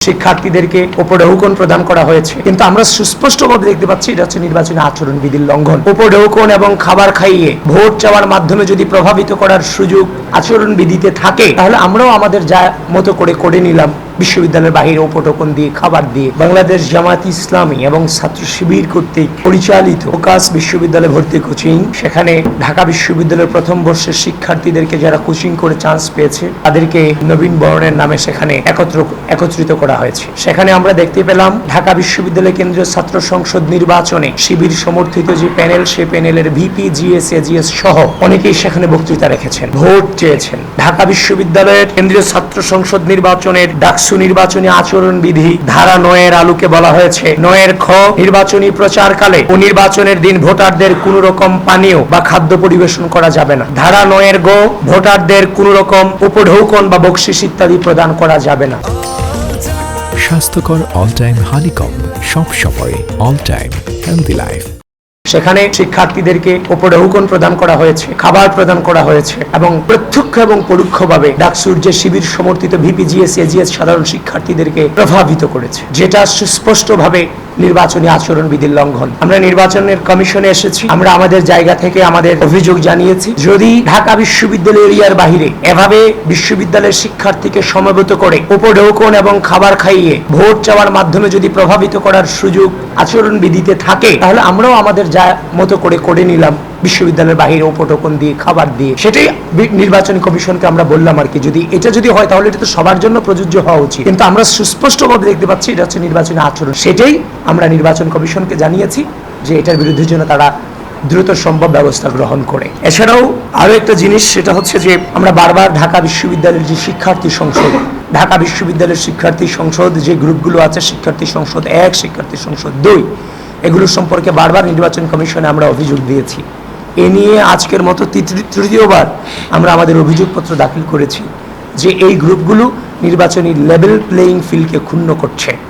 শিক্ষার্থীদেরকে উপঢৌকন প্রদান করা হয়েছে, কিন্তু আমরা সুস্পষ্টভাবে দেখতে পাচ্ছি এটা হচ্ছে নির্বাচনী আচরণ বিধির লঙ্ঘন। উপঢৌকন এবং খাবার খাইয়ে ভোট চাওয়ার মাধ্যমে যদি প্রভাবিত করার সুযোগ আচরণ বিধিতে থাকে, তাহলে আমরাও আমাদের যা মতো করে নিলাম বিশ্ববিদ্যালয়ের বাহিরে উপঢৌকন দিয়ে, খাবার দিয়ে। বাংলাদেশ জামায়াত ইসলামী এবং ছাত্র শিবির কর্তৃক পরিচালিত ফোকাস বিশ্ববিদ্যালয় ভর্তি কোচিং, সেখানে ঢাকা বিশ্ববিদ্যালয়ের প্রথম বর্ষের শিক্ষার্থীদেরকে যারা কোচিং করে চান্স পেয়েছে তাদেরকে নবীন বরণের নামে সেখানে একত্রিত করা হয়েছে। সেখানে আমরা দেখতে পেলাম ঢাকা বিশ্ববিদ্যালয় কেন্দ্রীয় ছাত্র সংসদ নির্বাচনে শিবির সমর্থিত যে প্যানেল, সে প্যানেলের ভিপি, জিএস, এজিএস সহ অনেকেই সেখানে বক্তৃতা রেখেছেন, ভোট চেয়েছেন। ঢাকা বিশ্ববিদ্যালয়ের কেন্দ্রীয় ছাত্র সংসদ নির্বাচনের ডাকসু নির্বাচনী আচরণ বিধি ধারা 9 আলোকে বলা হয়েছে, 9 খ, নির্বাচনী প্রচারকালে ও নির্বাচনের দিন ভোটারদের কোন রকম পানীয় বা খাদ্য পরিবেশন করা যাবে না। ধারা 9 গ, ভোটারদের কোন রকম উপঢৌকন বা বকশিশ ইত্যাদি প্রদান করা যাবে না। স্বাস্থ্যকর অল টাইম হানিকম, সব সময় অল টাইম হেলদি লাইফ। সেখানে শিক্ষার্থীদেরকে উপঢৌকন প্রদান করা হয়েছে, খাবার প্রদান করা হয়েছে এবং প্রত্যক্ষ এবং পরোক্ষভাবে ডাকসুর যে শিবির সমর্থিত ভিপি, জিএস, এজিএস সাধারণ শিক্ষার্থীদেরকে প্রভাবিত করেছে, যেটা সুস্পষ্টভাবে নির্বাচনী আচরণ বিধির লঙ্ঘন। আমরা নির্বাচনের কমিশনে এসেছি, আমরা আমাদের জায়গা থেকে আমাদের অভিযোগ জানিয়েছি। যদি ঢাকা বিশ্ববিদ্যালয় এরিয়ার বাহিরে এভাবে বিশ্ববিদ্যালয়ের শিক্ষার্থীকে সমবেত করে উপঢৌকন এবং খাবার খাইয়ে ভোট চাওয়ার মাধ্যমে যদি প্রভাবিত করার সুযোগ আচরণ বিধিতে থাকে, তাহলে আমরাও আমাদের যা মতো করে নিলাম বিশ্ববিদ্যালয়ের বাহিরে উপঢৌকন দিয়ে, খাবার দিয়ে। সেটাই নির্বাচনী কমিশনকে আমরা বললাম আর কি, যদি হয় তাহলে এটা তো সবার জন্য প্রযোজ্য হওয়া উচিত, কিন্তু আমরা সুস্পষ্টভাবে দেখতে পাচ্ছি এটা হচ্ছে নির্বাচনী আচরণ। সেটাই আমরা নির্বাচন কমিশনকে জানিয়েছি যে এটার বিরুদ্ধে যেন তারা দ্রুত সম্ভব ব্যবস্থা গ্রহণ করে। এছাড়াও আরো একটা জিনিস, সেটা হচ্ছে যে আমরা বারবার ঢাকা বিশ্ববিদ্যালয়ের যে শিক্ষার্থী সংসদ, ঢাকা বিশ্ববিদ্যালয়ের শিক্ষার্থী সংসদ যে গ্রুপগুলো আছে, শিক্ষার্থী সংসদ 1, শিক্ষার্থী সংসদ 2, এগুলো সম্পর্কে বারবার নির্বাচন কমিশনে আমরা অভিযোগ দিয়েছি। এ নিয়ে আজকের মতো তৃতীয়বার আমরা আমাদের অভিযোগপত্র দাখিল করেছি যে এই গ্রুপগুলো নির্বাচনী লেভেল প্লেয়িং ফিল্ডকে ক্ষুণ্ণ করছে।